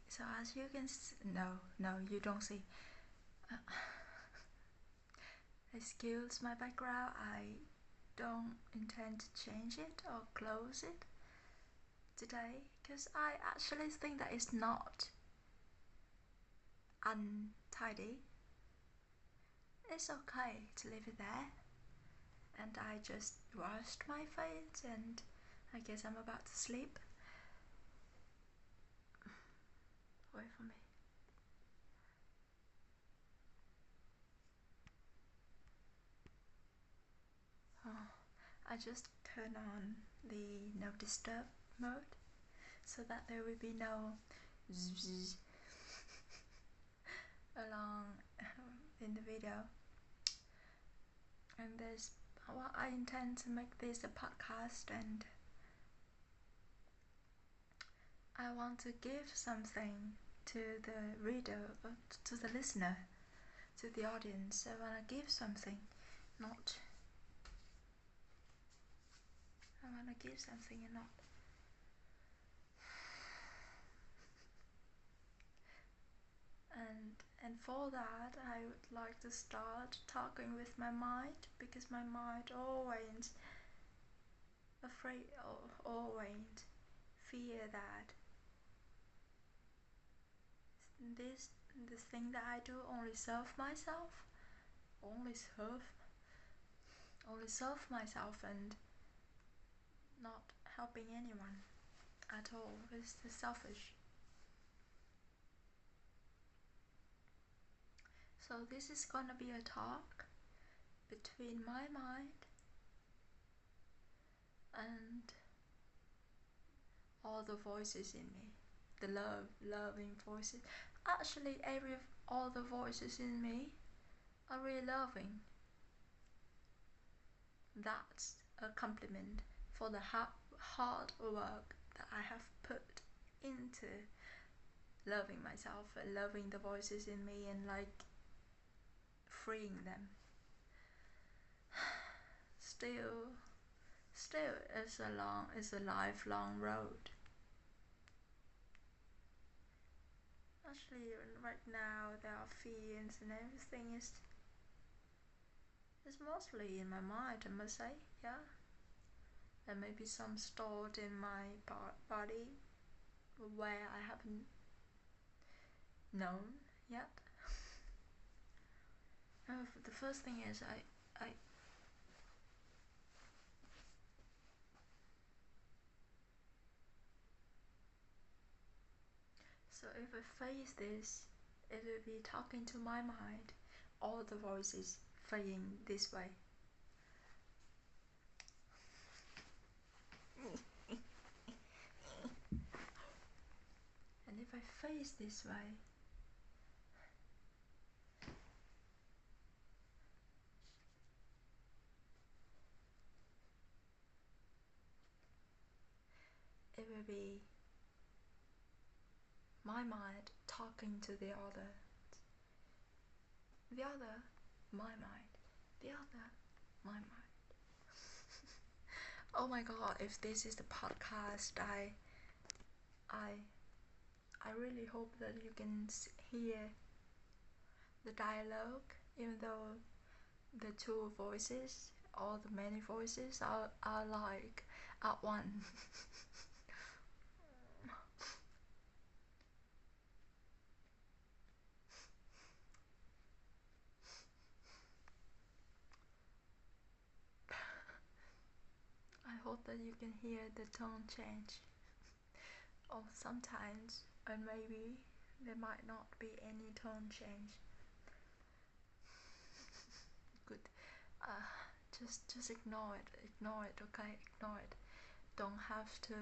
So as you can no, you don't see. Excuse my background, I don't intend to change it or close it today, because I actually think that it's not untidy. It's okay to leave it there. And I just washed my face and I guess I'm about to sleep. Wait for me. Oh, I just turn on the no disturb mode so that there will be no zzz along in the video. And there's well, I intend to make this a podcast, and I want to give something to the reader, to the listener, to the audience. I want to give something, not I want to give something and not. And for that, I would like to start talking with my mind, because my mind always afraid, always fear that this thing that I do only serve myself, only serve myself, and not helping anyone at all. It's selfish. So this is gonna be a talk between my mind and all the voices in me, the loving voices. Actually, all the voices in me are really loving. That's a compliment for the hard work that I have put into loving myself and loving the voices in me, and like freeing them. Still it's a lifelong road. Actually, right now there are fears and everything is mostly in my mind, I must say, yeah. And maybe some stored in my body where I haven't known yet. The first thing is I so if I face this, it will be talking to my mind, all the voices fading this way. And if I face this way, it will be my mind talking to the other, my mind, the other, my mind. Oh my god, if this is the podcast, I really hope that you can hear the dialogue, even though the two voices or the many voices are like at one. I hope that you can hear the tone change. Or sometimes, and maybe there might not be any tone change. Good. Just ignore it, okay? Ignore it. Don't have to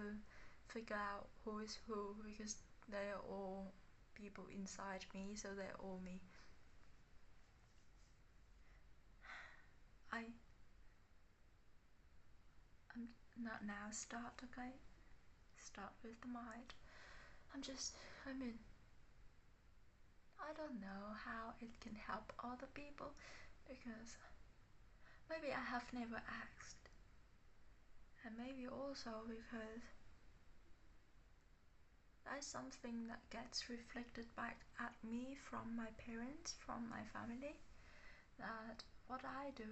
figure out who is who, because they are all people inside me, so they're all me. I'm not now. Start, okay? Start with the mind. I mean, I don't know how it can help other people, because maybe I have never asked, and maybe also because That's something that gets reflected back at me from my parents, from my family, that what I do,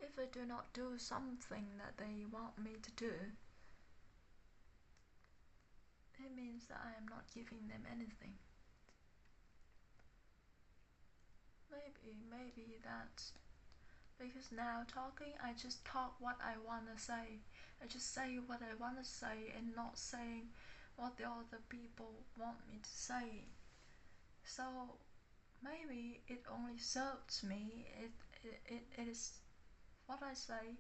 if I do not do something that they want me to do, it means that I am not giving them anything. Maybe that's because now talking, I just talk what I want to say. I just say what I want to say and not saying what the other people want me to say. So maybe it only serves me. It is what I say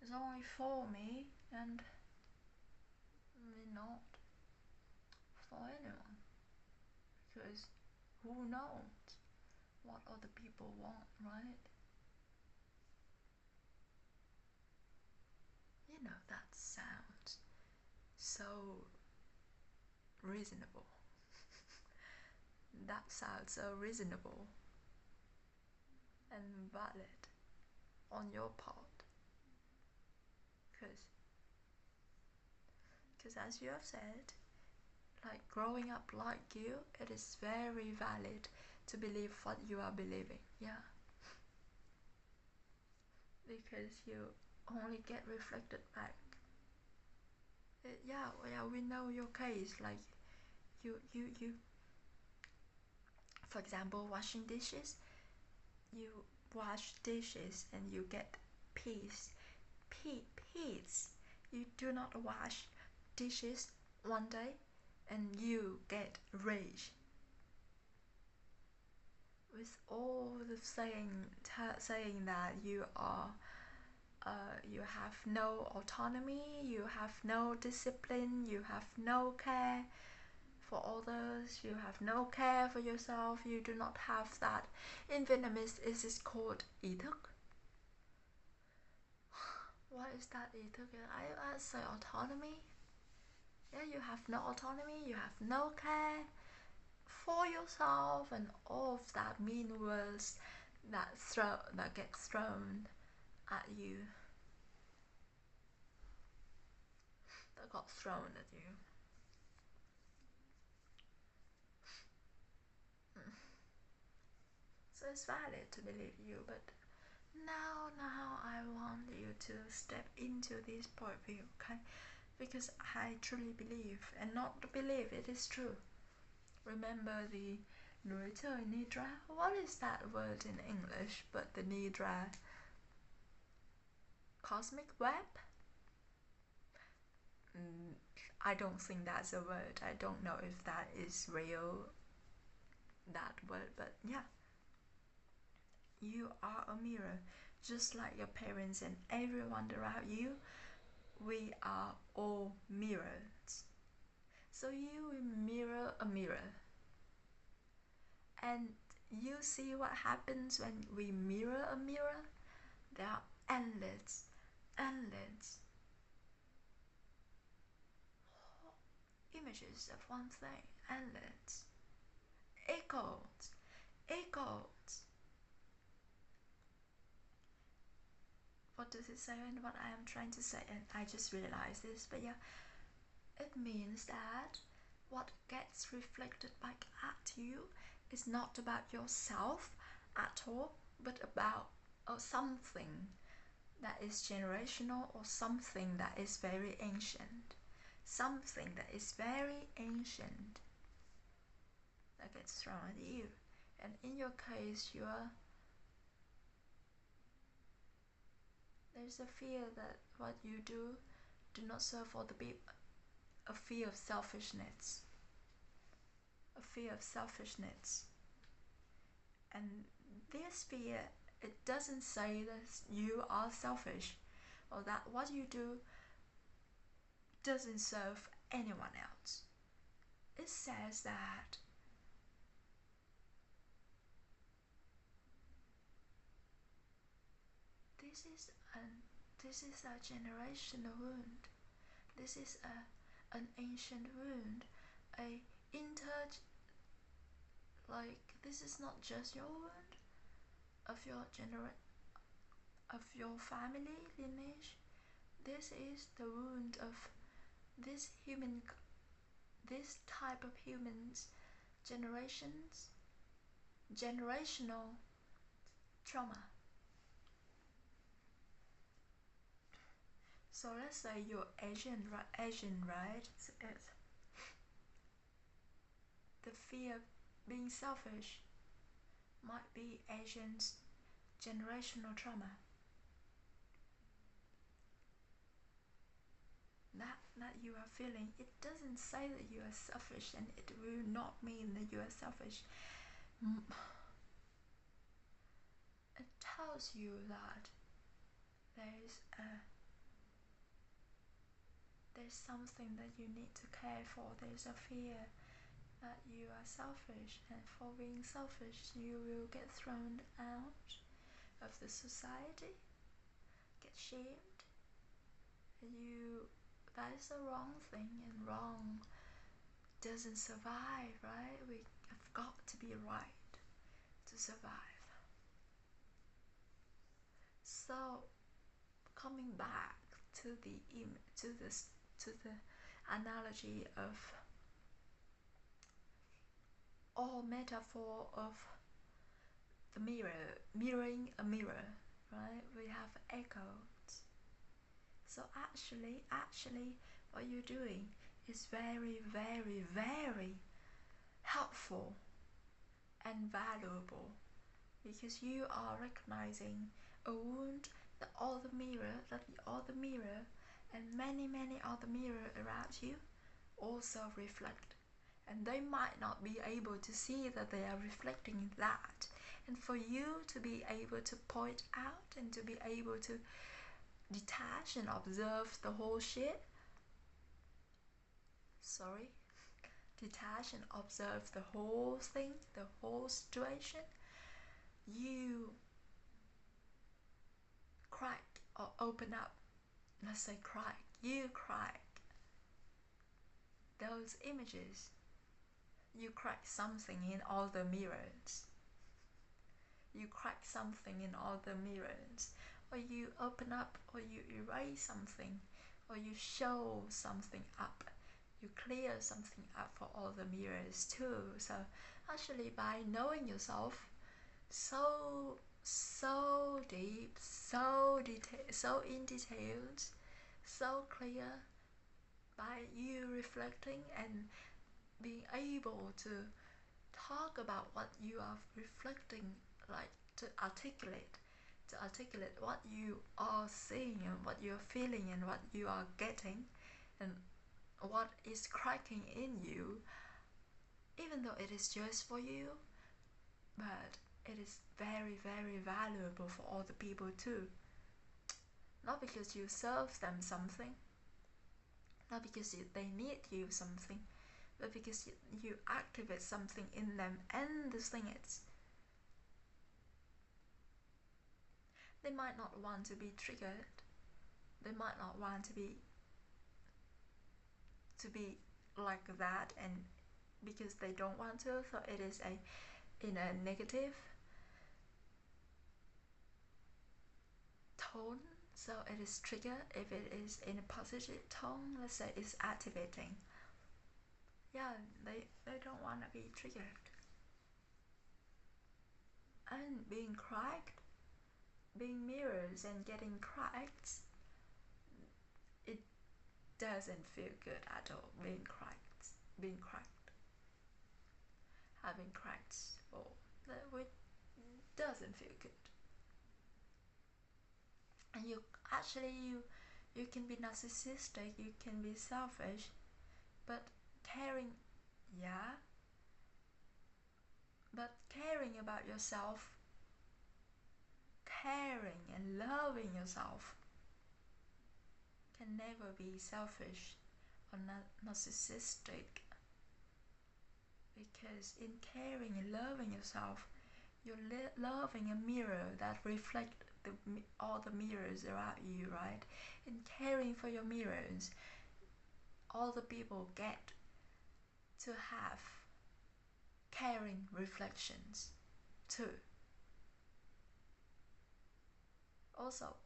is only for me and not for anyone. Because who knows what other people want, right? You know, that sounds so reasonable. That sounds so reasonable and valid on your part. Because as you have said, like growing up like you, it is very valid to believe what you are believing. Yeah. Because you only get reflected back. Yeah, we know your case. Like you, for example, washing dishes. You wash dishes and you get peace. Peace. You do not wash dishes one day and you get rage. With all the saying that you are you have no autonomy, you have no discipline, you have no care for others, you have no care for yourself, you do not have that. In Vietnamese, it is called ý thức. What is that ý thức? I say autonomy. Yeah, you have no autonomy, you have no care for yourself, and all of that mean words that get thrown at you. That got thrown at you. So it's valid to believe you, but now I want you to step into this point of view, okay? Because I truly believe, and not believe, it is true. Remember the Nuitoi Nidra? What is that word in English? But the Nidra, cosmic web? I don't think that's a word. I don't know if that is real, that word, but yeah. You are a mirror, just like your parents and everyone around you. We are all mirrors. So you mirror a mirror. And you see what happens when we mirror a mirror? There are endless images of one thing, endless echoes. What does it say and what I am trying to say? And I just realized this, but yeah, it means that what gets reflected back at you is not about yourself at all, but about something that is generational or something that is very ancient. Something that is very ancient that gets thrown at you. And in your case, there's a fear that what you do not serve other people. A fear of selfishness. A fear of selfishness. And this fear, it doesn't say that you are selfish or that what you do doesn't serve anyone else. It says that this is a generational wound. This is an ancient wound, like this is not just your wound of your family lineage, this is the wound of this type of humans, generational trauma. So let's say you're Asian, right? So it's the fear of being selfish might be Asians' generational trauma. That you are feeling, it doesn't say that you are selfish, and it will not mean that you are selfish. It tells you that there's something that you need to care for. There's a fear that you are selfish, and for being selfish you will get thrown out of the society, get shamed. That is the wrong thing, and wrong doesn't survive, right? We have got to be right to survive. So coming back to the analogy of all metaphor of the mirroring a mirror, right? We have echoes. So actually what you're doing is very, very, very helpful and valuable, because you are recognizing a wound that all the mirror and many other mirrors around you also reflect, and they might not be able to see that they are reflecting that. And for you to be able to point out and to be able to detach and observe the whole shit, detach and observe the whole thing, the whole situation, you crack or open up, let's say crack, you crack those images, you crack something in all the mirrors, you crack something in all the mirrors, or you open up, or you erase something, or you show something up, you clear something up for all the mirrors too. So actually, by knowing yourself so deep, so in details, so clear, by you reflecting and being able to talk about what you are reflecting, like to articulate what you are seeing and what you're feeling and what you are getting and what is cracking in you, even though it is just for you, but it is very, very valuable for other people too. Not because you serve them something, not because they need you something, but because you activate something in them. And the thing is, they might not want to be triggered, they might not want to be like that, and because they don't want to, so it is in a negative tone. So it is trigger. If it is in a positive tone, let's say it's activating, yeah, they don't want to be triggered. And being cracked, being mirrors and getting cracked, it doesn't feel good at all. Being cracked, having cracks, or it doesn't feel good. And you can be narcissistic, you can be selfish, but caring, yeah, but caring about yourself, caring and loving yourself can never be selfish or narcissistic, because in caring and loving yourself, you're loving a mirror that reflects all the mirrors around you, right? In caring for your mirrors, all the people get to have caring reflections too. Also,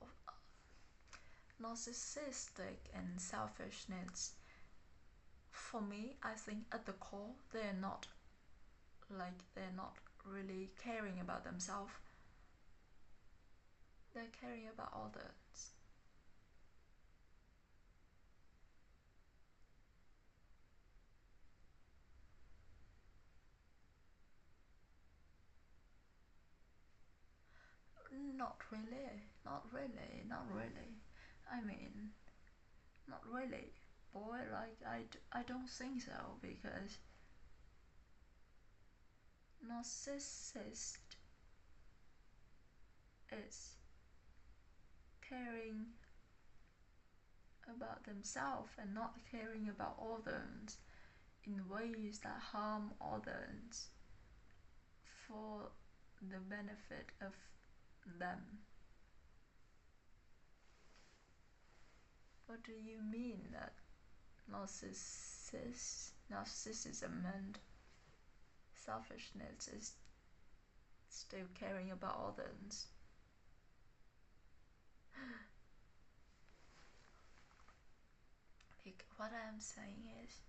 narcissistic and selfishness, for me, I think at the core, they're not really caring about themselves. They're caring about others. Not really, not really, not really. I mean, not really. Boy, like, I don't think so, because narcissist is caring about themselves and not caring about others in ways that harm others for the benefit of them. What do you mean that narcissism and selfishness is still caring about others? What I'm saying is,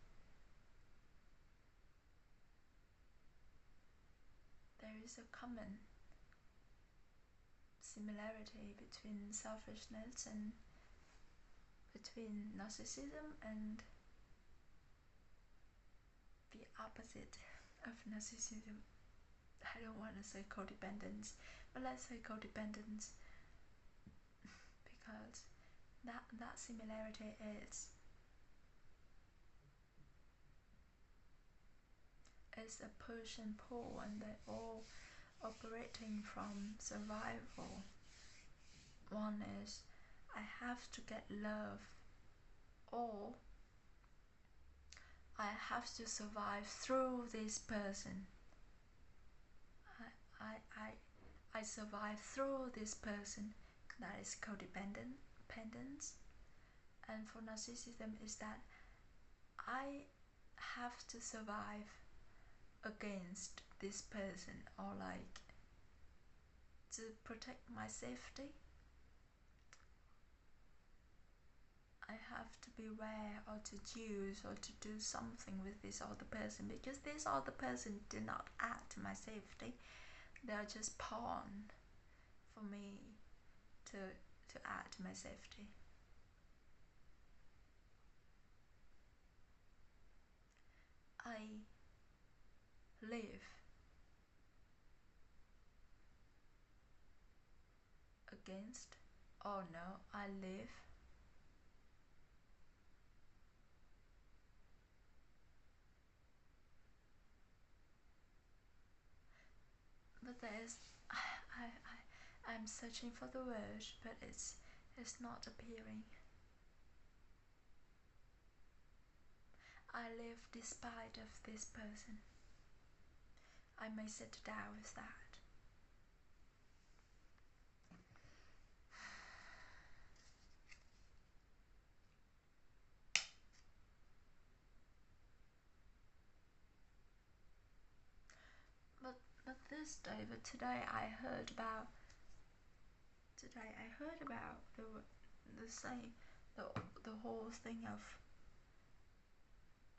there is a common similarity between selfishness and between narcissism and the opposite of narcissism. I don't want to say codependence, but let's say codependence, because that similarity is a push and pull, and they're all operating from survival. One is, I have to get love, or I have to survive through this person. I survive through this person. That is codependence. And for narcissism is that I have to survive against this person, or like to protect my safety. I have to beware or to choose or to do something with this other person, because this other person did not add to my safety. They are just pawn for me to add to my safety. I live against, oh no, I live but there's I'm searching for the word, but it's not appearing. I live despite of this person. I may sit down with that. But this day, but today I heard about the same the whole thing of,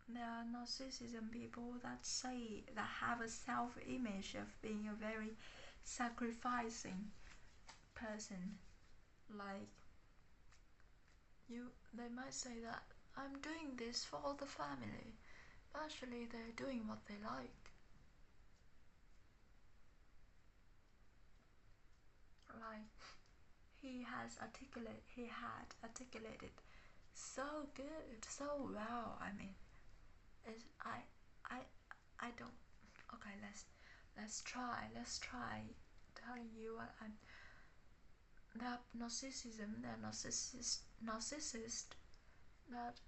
there are narcissism people that say, that have a self-image of being a very sacrificing person. Like, they might say that I'm doing this for the family, but actually they're doing what they like. Like, he had articulated so good, so well. I mean, I don't. Okay, let's try telling you what I'm. That narcissism, that narcissist that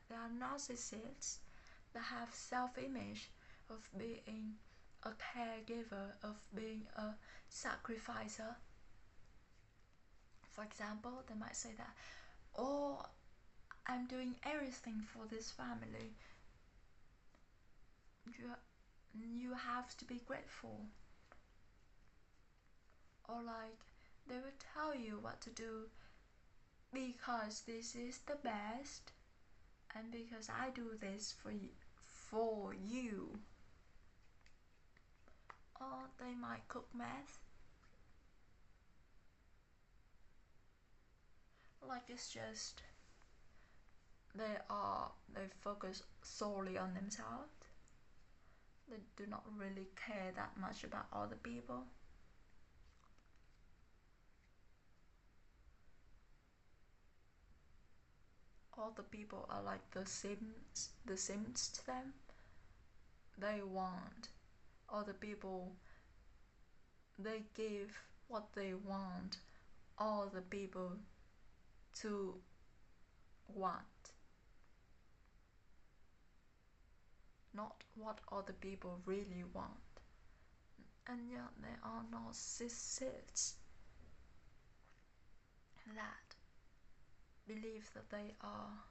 there are narcissists that have self-image of being a caregiver, of being a sacrificer. For example, they might say that, oh, I'm doing everything for this family. You have to be grateful. Or like, They will tell you what to do because this is the best, and because I do this for you. Or they might cook meth. Like it's just they focus solely on themselves. They do not really care that much about other people. All the people are like the Sims to them. They want other people, they give what they want all the people to want, not what other people really want. And yet there are narcissists that believe that they are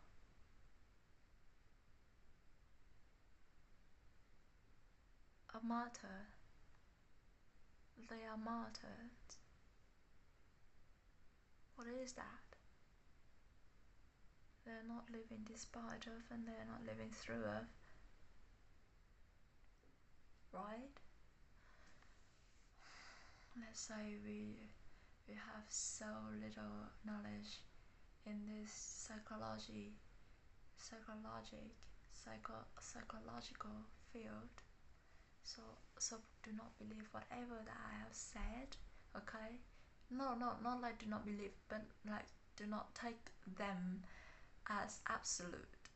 a martyr. They are martyrs. What is that? They're not living despite of, and they're not living through of. Right? Let's say we have so little knowledge in this psychological field. So do not believe whatever that I have said, okay? No, not like do not believe, but like do not take them as absolute,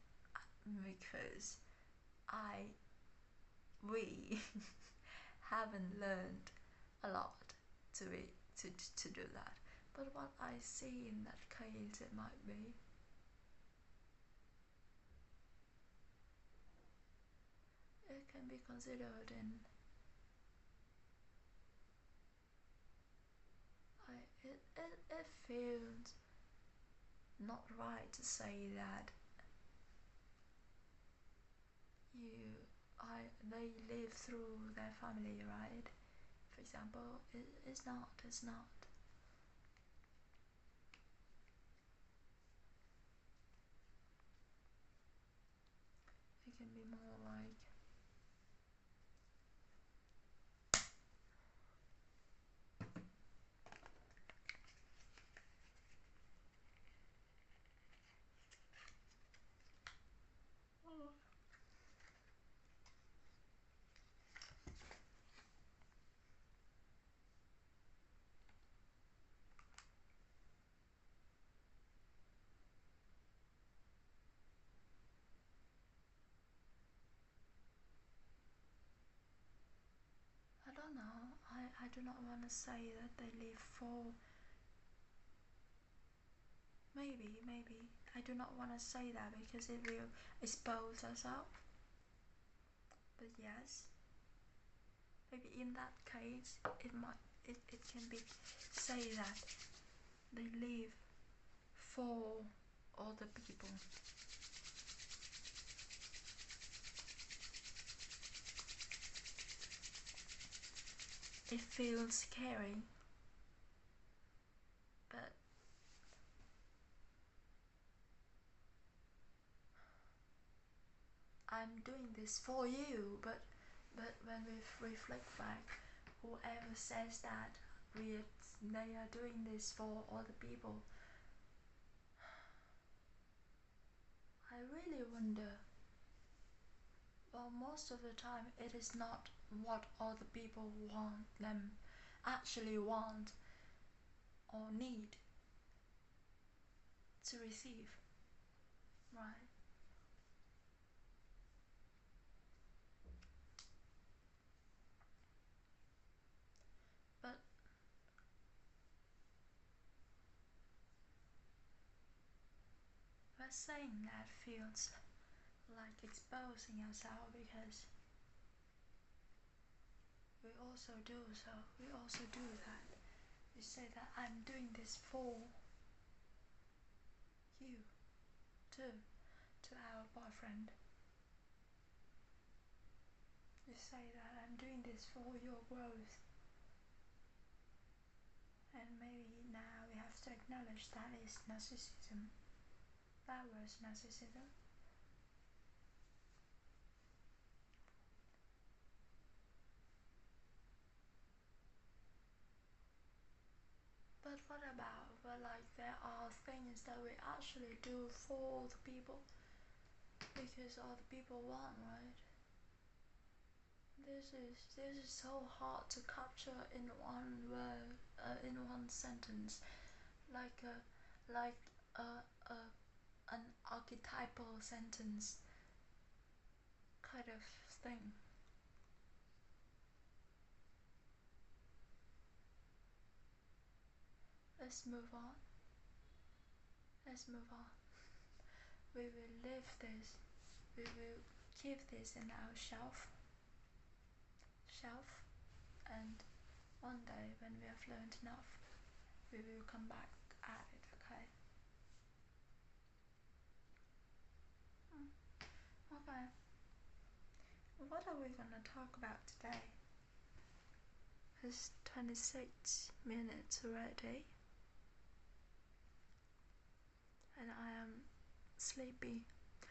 because we haven't learned a lot to do that. But what I see in that case, it might be. It can be considered in. It feels not right to say that they live through their family, right? For example, it's not. It can be more like I don't know. I do not want to say that they live for. Maybe. I do not want to say that because it will expose ourselves. But yes, maybe in that case, it can be say that they live for other people. It feels scary, but I'm doing this for you. But when we reflect back, whoever says that they are doing this for other people, I really wonder. Well, most of the time it is not what other people actually want or need to receive, right? But saying that feels like exposing ourselves, because we also do that. We say that I'm doing this for you too, to our boyfriend. You say that I'm doing this for your growth, and And maybe now we have to acknowledge that is narcissism. That was narcissism. But what about, there are things that we actually do for the people because all the people want, right? This is so hard to capture in one word, in one sentence, like a like a an archetypal sentence kind of thing. Let's move on. Let's move on. We will leave this. We will keep this in our shelf, and one day when we are fluent enough, we will come back at it. Okay. Okay. What are we gonna talk about today? It's 26 minutes already, and I am sleepy.